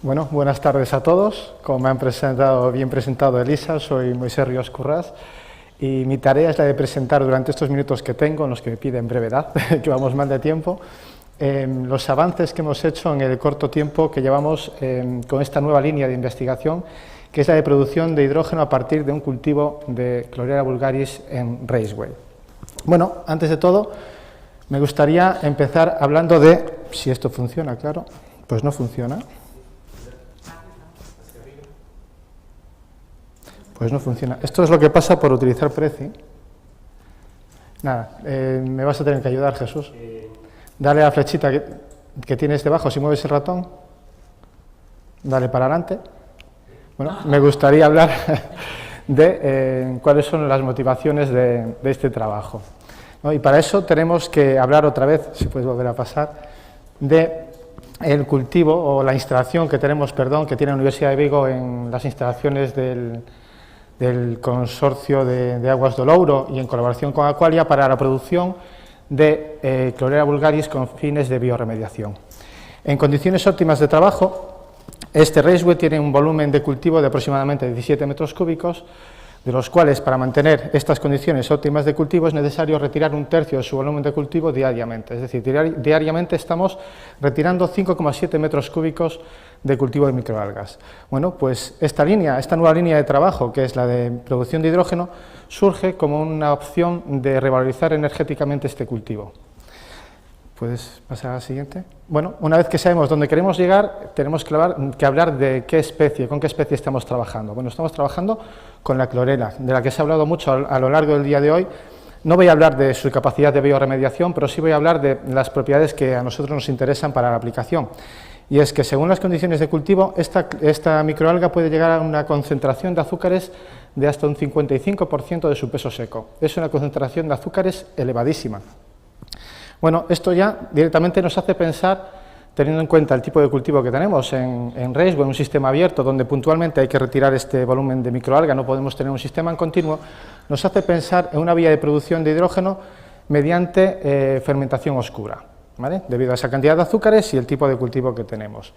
Bueno, buenas tardes a todos. Como me han bien presentado Elisa, soy Moisés Ríos Currás y mi tarea es la de presentar durante estos minutos que tengo, en los que me piden brevedad, que vamos mal de tiempo, los avances que hemos hecho en el corto tiempo que llevamos con esta nueva línea de investigación, que es la de producción de hidrógeno a partir de un cultivo de Chlorella vulgaris en Raceway. Bueno, antes de todo, me gustaría empezar hablando de, si esto funciona, claro, pues no funciona. Pues no funciona. Esto es lo que pasa por utilizar Prezi. Nada, me vas a tener que ayudar, Jesús. Dale a la flechita que tienes debajo, si mueves el ratón. Dale para adelante. Bueno, me gustaría hablar de cuáles son las motivaciones de este trabajo, ¿no? Y para eso tenemos que hablar otra vez, si puedes volver a pasar, de el cultivo o la instalación que tenemos, que tiene la Universidad de Vigo en las instalaciones del Consorcio de Aguas do Louro y en colaboración con Aqualia para la producción de Chlorella vulgaris con fines de bioremediación. En condiciones óptimas de trabajo, este Raceway tiene un volumen de cultivo de aproximadamente 17 metros cúbicos, de los cuales para mantener estas condiciones óptimas de cultivo es necesario retirar un tercio de su volumen de cultivo diariamente, es decir, diariamente estamos retirando 5,7 metros cúbicos de cultivo de microalgas. Bueno, pues esta nueva línea de trabajo, que es la de producción de hidrógeno, surge como una opción de revalorizar energéticamente este cultivo. ¿Puedes pasar a la siguiente? Bueno, una vez que sabemos dónde queremos llegar, tenemos que hablar de con qué especie estamos trabajando. Bueno, estamos trabajando con la clorela, de la que se ha hablado mucho a lo largo del día de hoy. No voy a hablar de su capacidad de bioremediación, pero sí voy a hablar de las propiedades que a nosotros nos interesan para la aplicación. Y es que según las condiciones de cultivo, esta microalga puede llegar a una concentración de azúcares de hasta un 55% de su peso seco. Es una concentración de azúcares elevadísima. Bueno, esto ya directamente nos hace pensar, teniendo en cuenta el tipo de cultivo que tenemos en Raceway, un sistema abierto donde puntualmente hay que retirar este volumen de microalga, no podemos tener un sistema en continuo, nos hace pensar en una vía de producción de hidrógeno mediante fermentación oscura, ¿vale? Debido a esa cantidad de azúcares y el tipo de cultivo que tenemos.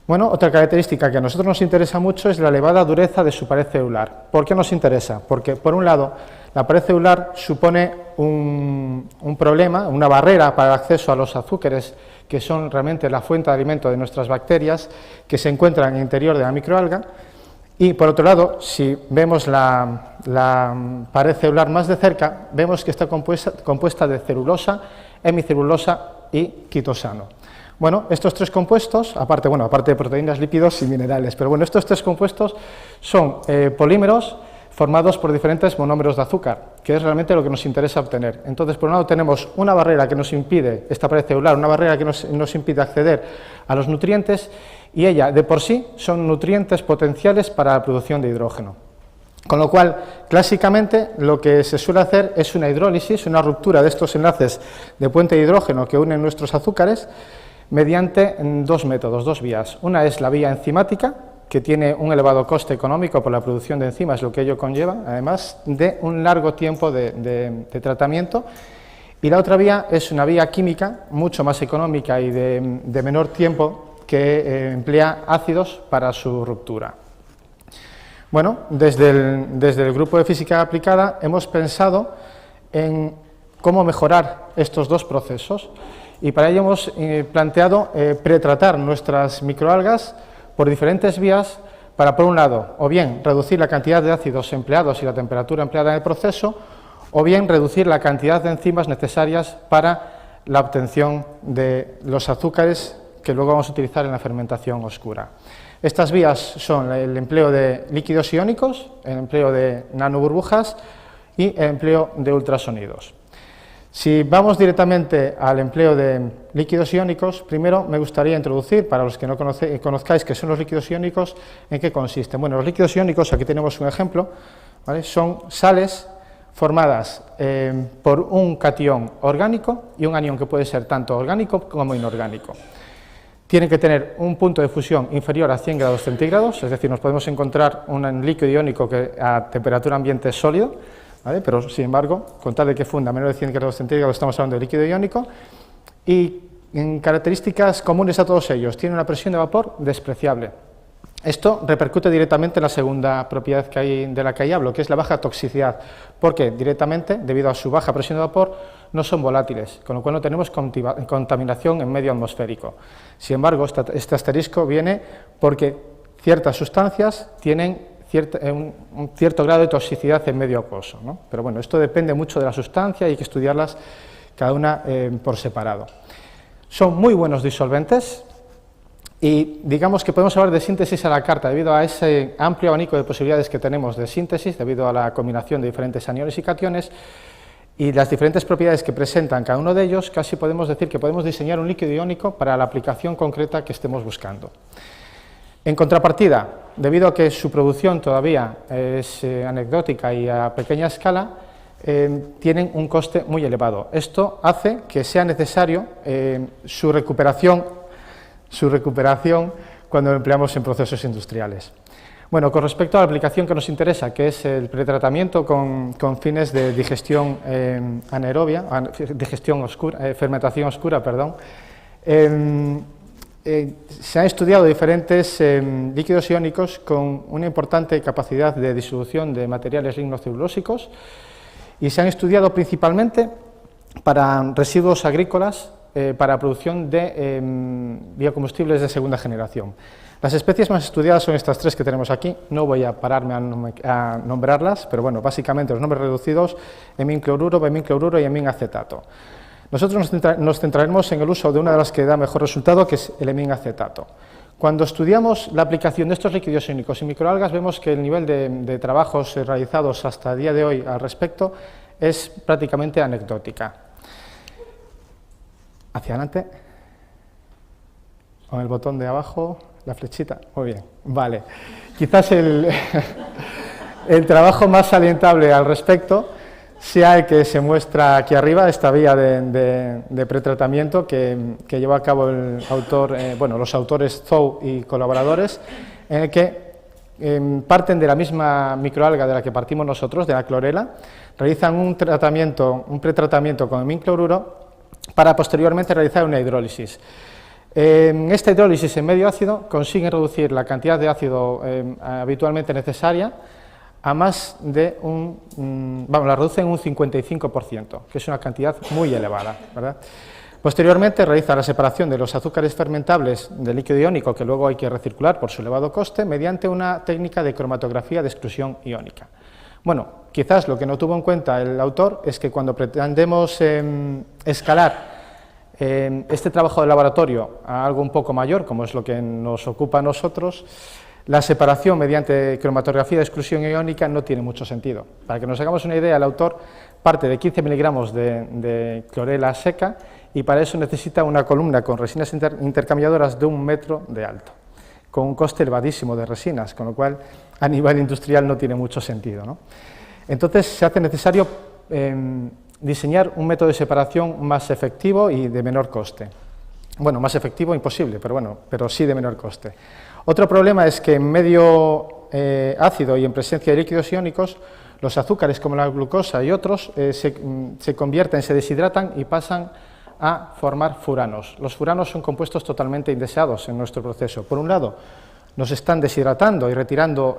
Bueno, otra característica que a nosotros nos interesa mucho es la elevada dureza de su pared celular. ¿Por qué nos interesa? Porque, por un lado, la pared celular supone un problema, una barrera para el acceso a los azúcares, que son realmente la fuente de alimento de nuestras bacterias, que se encuentran en el interior de la microalga. Y, por otro lado, si vemos la pared celular más de cerca, vemos que está compuesta de celulosa, hemicelulosa y quitosano. Bueno, estos tres compuestos, aparte de proteínas, lípidos y minerales, pero bueno, estos tres compuestos son polímeros formados por diferentes monómeros de azúcar, que es realmente lo que nos interesa obtener. Entonces, por un lado tenemos una barrera que nos impide, esta pared celular, una barrera que nos impide acceder a los nutrientes, y ella, de por sí, son nutrientes potenciales para la producción de hidrógeno. Con lo cual, clásicamente, lo que se suele hacer es una hidrólisis, una ruptura de estos enlaces de puente de hidrógeno que unen nuestros azúcares, mediante dos métodos, dos vías. Una es la vía enzimática, que tiene un elevado coste económico por la producción de enzimas, lo que ello conlleva, además de un largo tiempo de tratamiento. Y la otra vía es una vía química, mucho más económica y de menor tiempo, que emplea ácidos para su ruptura. Bueno, desde el grupo de física aplicada hemos pensado en cómo mejorar estos dos procesos. Y para ello hemos planteado pretratar nuestras microalgas por diferentes vías para, por un lado, o bien reducir la cantidad de ácidos empleados y la temperatura empleada en el proceso, o bien reducir la cantidad de enzimas necesarias para la obtención de los azúcares que luego vamos a utilizar en la fermentación oscura. Estas vías son el empleo de líquidos iónicos, el empleo de nanoburbujas y el empleo de ultrasonidos. Si vamos directamente al empleo de líquidos iónicos, primero me gustaría introducir, para los que no conozcáis qué son los líquidos iónicos, en qué consisten. Bueno, los líquidos iónicos, aquí tenemos un ejemplo, ¿vale? Son sales formadas por un catión orgánico y un anión que puede ser tanto orgánico como inorgánico. Tienen que tener un punto de fusión inferior a 100 grados centígrados, es decir, nos podemos encontrar un líquido iónico que a temperatura ambiente es sólido, ¿vale? Pero, sin embargo, con tal de que funda a menos de 100 grados centígrados, estamos hablando de líquido iónico, y En características comunes a todos ellos, tiene una presión de vapor despreciable. Esto repercute directamente en la segunda propiedad de la que ahí hablo, que es la baja toxicidad, porque directamente, debido a su baja presión de vapor, no son volátiles, con lo cual no tenemos contaminación en medio atmosférico. Sin embargo, este asterisco viene porque ciertas sustancias tienen un cierto grado de toxicidad en medio acuoso, ¿no? Pero bueno, esto depende mucho de la sustancia y hay que estudiarlas cada una por separado. Son muy buenos disolventes y digamos que podemos hablar de síntesis a la carta debido a ese amplio abanico de posibilidades que tenemos de síntesis, debido a la combinación de diferentes aniones y cationes y las diferentes propiedades que presentan cada uno de ellos. Casi podemos decir que podemos diseñar un líquido iónico para la aplicación concreta que estemos buscando. En contrapartida, debido a que su producción todavía es anecdótica y a pequeña escala, tienen un coste muy elevado. Esto hace que sea necesario su recuperación cuando lo empleamos en procesos industriales. Bueno, con respecto a la aplicación que nos interesa, que es el pretratamiento con fines de digestión anaerobia, fermentación oscura, perdón, se han estudiado diferentes líquidos iónicos con una importante capacidad de disolución de materiales lignocelulósicos y se han estudiado principalmente para residuos agrícolas para producción de biocombustibles de segunda generación. Las especies más estudiadas son estas tres que tenemos aquí, no voy a pararme a nombrarlas, pero bueno, básicamente los nombres reducidos: hemin-cloruro, bemin-cloruro y hemin-acetato. Nosotros nos centraremos en el uso de una de las que da mejor resultado, que es el hemin-acetato. Cuando estudiamos la aplicación de estos líquidos iónicos en microalgas, vemos que el nivel de trabajos realizados hasta el día de hoy al respecto es prácticamente anecdótica. Hacia adelante, con el botón de abajo, la flechita, muy bien, vale. Quizás el trabajo más salientable al respecto sea el que se muestra aquí arriba, esta vía de pretratamiento que llevó a cabo el autor, los autores Zhou y colaboradores, en el que parten de la misma microalga de la que partimos nosotros, de la clorela, realizan un pretratamiento con hemin-cloruro para posteriormente realizar una hidrólisis. En esta hidrólisis en medio ácido consiguen reducir la cantidad de ácido habitualmente necesaria a más de la reducen un 55%, que es una cantidad muy elevada, ¿verdad? Posteriormente realiza la separación de los azúcares fermentables del líquido iónico, que luego hay que recircular por su elevado coste, mediante una técnica de cromatografía de exclusión iónica. Bueno, quizás lo que no tuvo en cuenta el autor es que cuando pretendemos escalar este trabajo de laboratorio a algo un poco mayor, como es lo que nos ocupa a nosotros, la separación mediante cromatografía de exclusión iónica no tiene mucho sentido. Para que nos hagamos una idea, el autor parte de 15 miligramos de clorela seca y para eso necesita una columna con resinas intercambiadoras de 1 metro de alto, con un coste elevadísimo de resinas, con lo cual a nivel industrial no tiene mucho sentido, ¿no? Entonces se hace necesario diseñar un método de separación más efectivo y de menor coste. Bueno, más efectivo imposible, pero sí de menor coste. Otro problema es que en medio ácido y en presencia de líquidos iónicos, los azúcares como la glucosa y otros se convierten, se deshidratan y pasan a formar furanos. Los furanos son compuestos totalmente indeseados en nuestro proceso. Por un lado, nos están deshidratando y retirando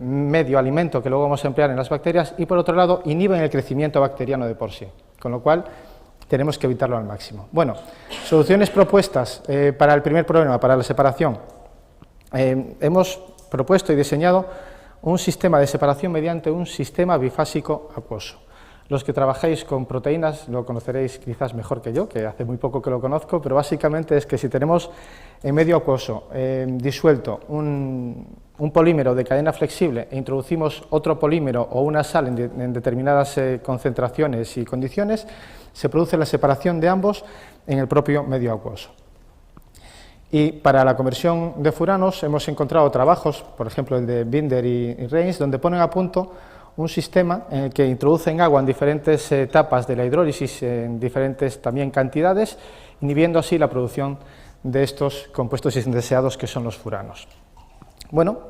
medio alimento que luego vamos a emplear en las bacterias, y por otro lado, inhiben el crecimiento bacteriano de por sí, con lo cual tenemos que evitarlo al máximo. Bueno, soluciones propuestas para el primer problema, para la separación. Hemos propuesto y diseñado un sistema de separación mediante un sistema bifásico acuoso. Los que trabajáis con proteínas lo conoceréis quizás mejor que yo, que hace muy poco que lo conozco, pero básicamente es que si tenemos en medio acuoso disuelto un polímero de cadena flexible e introducimos otro polímero o una sal en determinadas concentraciones y condiciones, se produce la separación de ambos en el propio medio acuoso. Y para la conversión de furanos hemos encontrado trabajos, por ejemplo el de Binder y Reins, donde ponen a punto un sistema en el que introducen agua en diferentes etapas de la hidrólisis, en diferentes también cantidades, inhibiendo así la producción de estos compuestos indeseados que son los furanos. Bueno,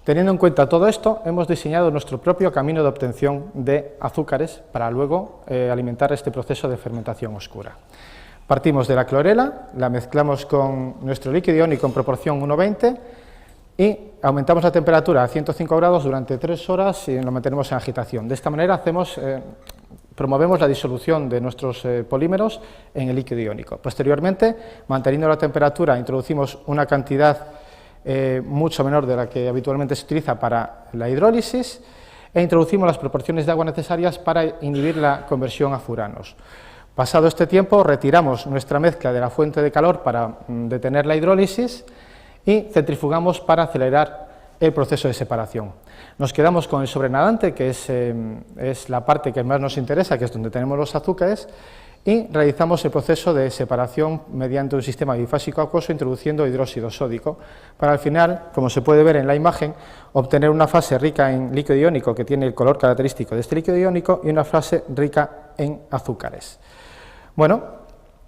teniendo en cuenta todo esto, hemos diseñado nuestro propio camino de obtención de azúcares para luego alimentar este proceso de fermentación oscura. Partimos de la clorela, la mezclamos con nuestro líquido iónico en proporción 1:20 y aumentamos la temperatura a 105 grados durante 3 horas y lo mantenemos en agitación. De esta manera promovemos la disolución de nuestros polímeros en el líquido iónico. Posteriormente, manteniendo la temperatura, introducimos una cantidad mucho menor de la que habitualmente se utiliza para la hidrólisis e introducimos las proporciones de agua necesarias para inhibir la conversión a furanos. Pasado este tiempo, retiramos nuestra mezcla de la fuente de calor para detener la hidrólisis y centrifugamos para acelerar el proceso de separación. Nos quedamos con el sobrenadante, que es la parte que más nos interesa, que es donde tenemos los azúcares, y realizamos el proceso de separación mediante un sistema bifásico acuoso introduciendo hidróxido sódico, para al final, como se puede ver en la imagen, obtener una fase rica en líquido iónico que tiene el color característico de este líquido iónico y una fase rica en azúcares. Bueno,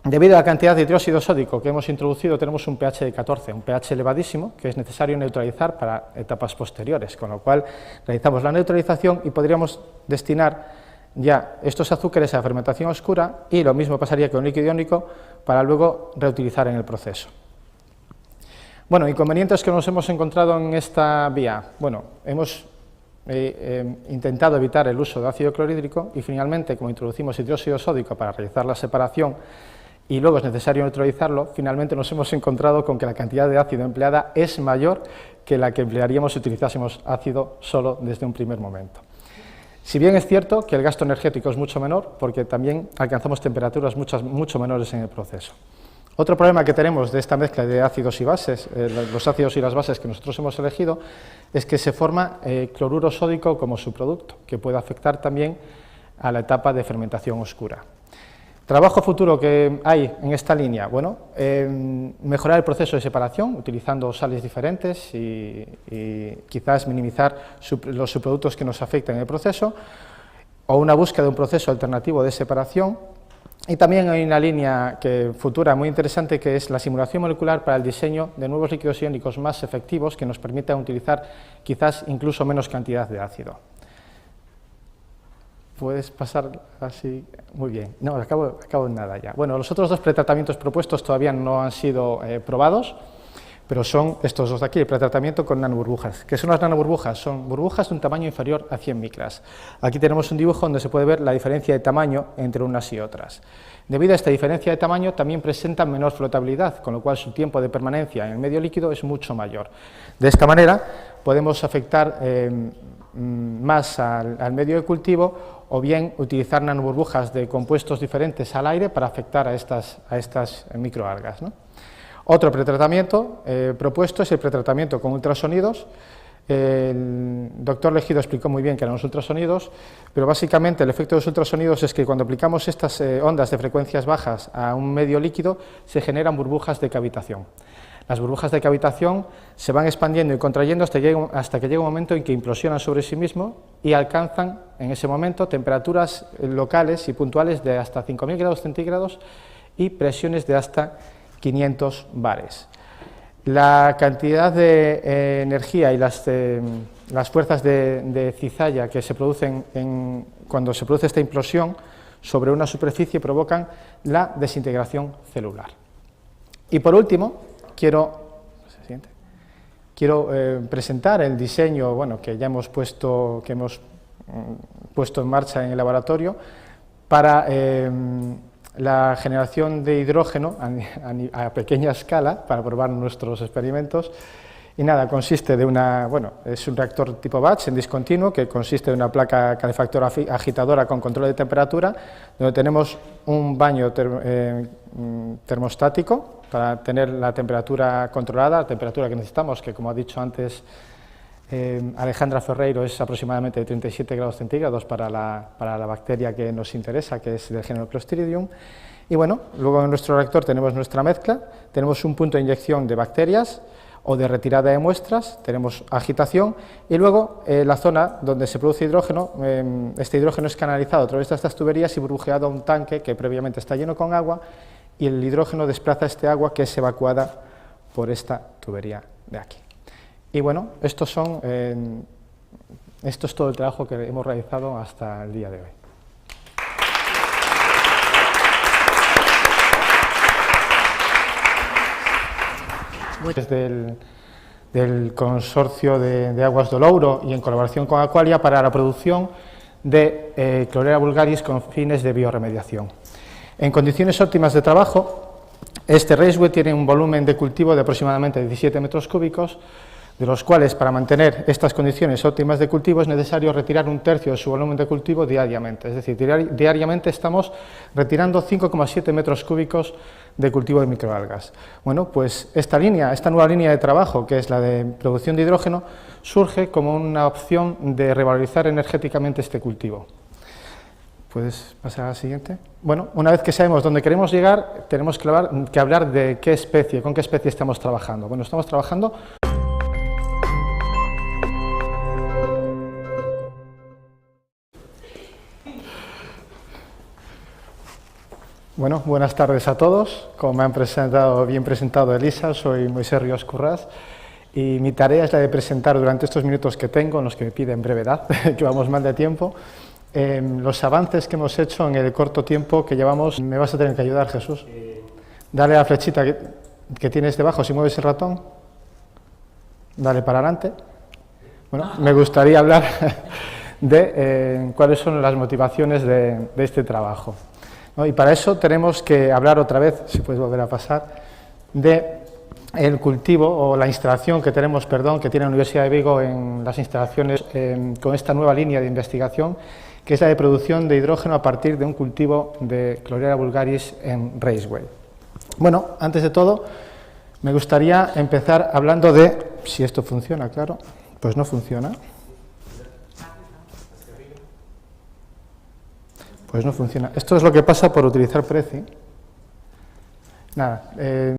debido a la cantidad de hidróxido sódico que hemos introducido, tenemos un pH de 14, un pH elevadísimo, que es necesario neutralizar para etapas posteriores, con lo cual realizamos la neutralización y podríamos destinar ya estos azúcares a fermentación oscura y lo mismo pasaría con el líquido iónico para luego reutilizar en el proceso. Bueno, inconvenientes que nos hemos encontrado en esta vía. Bueno, hemos intentado evitar el uso de ácido clorhídrico y finalmente, como introducimos hidróxido sódico para realizar la separación y luego es necesario neutralizarlo, finalmente nos hemos encontrado con que la cantidad de ácido empleada es mayor que la que emplearíamos si utilizásemos ácido solo desde un primer momento. Si bien es cierto que el gasto energético es mucho menor, porque también alcanzamos temperaturas mucho menores en el proceso. Otro problema que tenemos de esta mezcla de ácidos y bases, los ácidos y las bases que nosotros hemos elegido, es que se forma cloruro sódico como subproducto, que puede afectar también a la etapa de fermentación oscura. Trabajo futuro que hay en esta línea, bueno, mejorar el proceso de separación utilizando sales diferentes y quizás minimizar los subproductos que nos afectan en el proceso, o una búsqueda de un proceso alternativo de separación. Y también hay una línea futura muy interesante, que es la simulación molecular para el diseño de nuevos líquidos iónicos más efectivos que nos permitan utilizar quizás incluso menos cantidad de ácido. ¿Puedes pasar así? Muy bien. No, acabo en nada ya. Bueno, los otros dos pretratamientos propuestos todavía no han sido probados, pero son estos dos de aquí, el pretratamiento con nanoburbujas. ¿Qué son las nanoburbujas? Son burbujas de un tamaño inferior a 100 micras. Aquí tenemos un dibujo donde se puede ver la diferencia de tamaño entre unas y otras. Debido a esta diferencia de tamaño, también presentan menor flotabilidad, con lo cual su tiempo de permanencia en el medio líquido es mucho mayor. De esta manera, podemos afectar más al medio de cultivo, o bien utilizar nanoburbujas de compuestos diferentes al aire para afectar a estas microalgas, ¿no? Otro pretratamiento propuesto es el pretratamiento con ultrasonidos. El doctor Legido explicó muy bien qué eran los ultrasonidos, pero básicamente el efecto de los ultrasonidos es que cuando aplicamos estas ondas de frecuencias bajas a un medio líquido, se generan burbujas de cavitación. Las burbujas de cavitación se van expandiendo y contrayendo hasta que llega un momento en que implosionan sobre sí mismos y alcanzan en ese momento temperaturas locales y puntuales de hasta 5.000 grados centígrados y presiones de hasta 500 bares. La cantidad de energía y las fuerzas de cizalla que se producen cuando se produce esta implosión sobre una superficie provocan la desintegración celular. Y por último, quiero presentar el diseño, bueno, que ya hemos puesto en marcha en el laboratorio para la generación de hidrógeno a pequeña escala para probar nuestros experimentos. Y nada, consiste de es un reactor tipo batch en discontinuo, que consiste de una placa calefactora agitadora con control de temperatura, donde tenemos un baño termostático para tener la temperatura controlada, la temperatura que necesitamos, que como ha dicho antes Alejandra Ferreiro, es aproximadamente de 37 grados centígrados para la bacteria que nos interesa, que es del género Clostridium. Y bueno, luego en nuestro reactor tenemos nuestra mezcla, tenemos un punto de inyección de bacterias o de retirada de muestras, tenemos agitación y luego la zona donde se produce hidrógeno, este hidrógeno es canalizado a través de estas tuberías y burbujeado a un tanque que previamente está lleno con agua, y el hidrógeno desplaza este agua que es evacuada por esta tubería de aquí. Y bueno, esto es todo el trabajo que hemos realizado hasta el día de hoy. Del consorcio de Aguas do Louro y en colaboración con Aqualia para la producción de Clorella vulgaris con fines de bioremediación. En condiciones óptimas de trabajo, este raceway tiene un volumen de cultivo de aproximadamente 17 metros cúbicos, de los cuales, para mantener estas condiciones óptimas de cultivo, es necesario retirar un tercio de su volumen de cultivo diariamente. Es decir, diariamente estamos retirando 5,7 metros cúbicos de cultivo de microalgas. Bueno, pues esta nueva línea de trabajo, que es la de producción de hidrógeno, surge como una opción de revalorizar energéticamente este cultivo. ¿Puedes pasar a la siguiente? Bueno, una vez que sabemos dónde queremos llegar, tenemos que hablar de qué especie, con qué especie estamos trabajando. Bueno, estamos trabajando... Bueno, buenas tardes a todos. Como me han bien presentado Elisa, soy Moisés Ríos Currás y mi tarea es la de presentar durante estos minutos que tengo, en los que me piden brevedad, que vamos mal de tiempo, los avances que hemos hecho en el corto tiempo que llevamos. Me vas a tener que ayudar, Jesús. Dale a la flechita que tienes debajo, si mueves el ratón, dale para adelante. Bueno, me gustaría hablar de cuáles son las motivaciones de este trabajo. ¿No? Y para eso tenemos que hablar otra vez, si puedes volver a pasar, de el cultivo o la instalación que tenemos, que tiene la Universidad de Vigo en las instalaciones con esta nueva línea de investigación, que es la de producción de hidrógeno a partir de un cultivo de Clorella vulgaris en raceway. Bueno, antes de todo, me gustaría empezar hablando de, si esto funciona, claro, pues no funciona. Pues no funciona. Esto es lo que pasa por utilizar Prezi. Nada.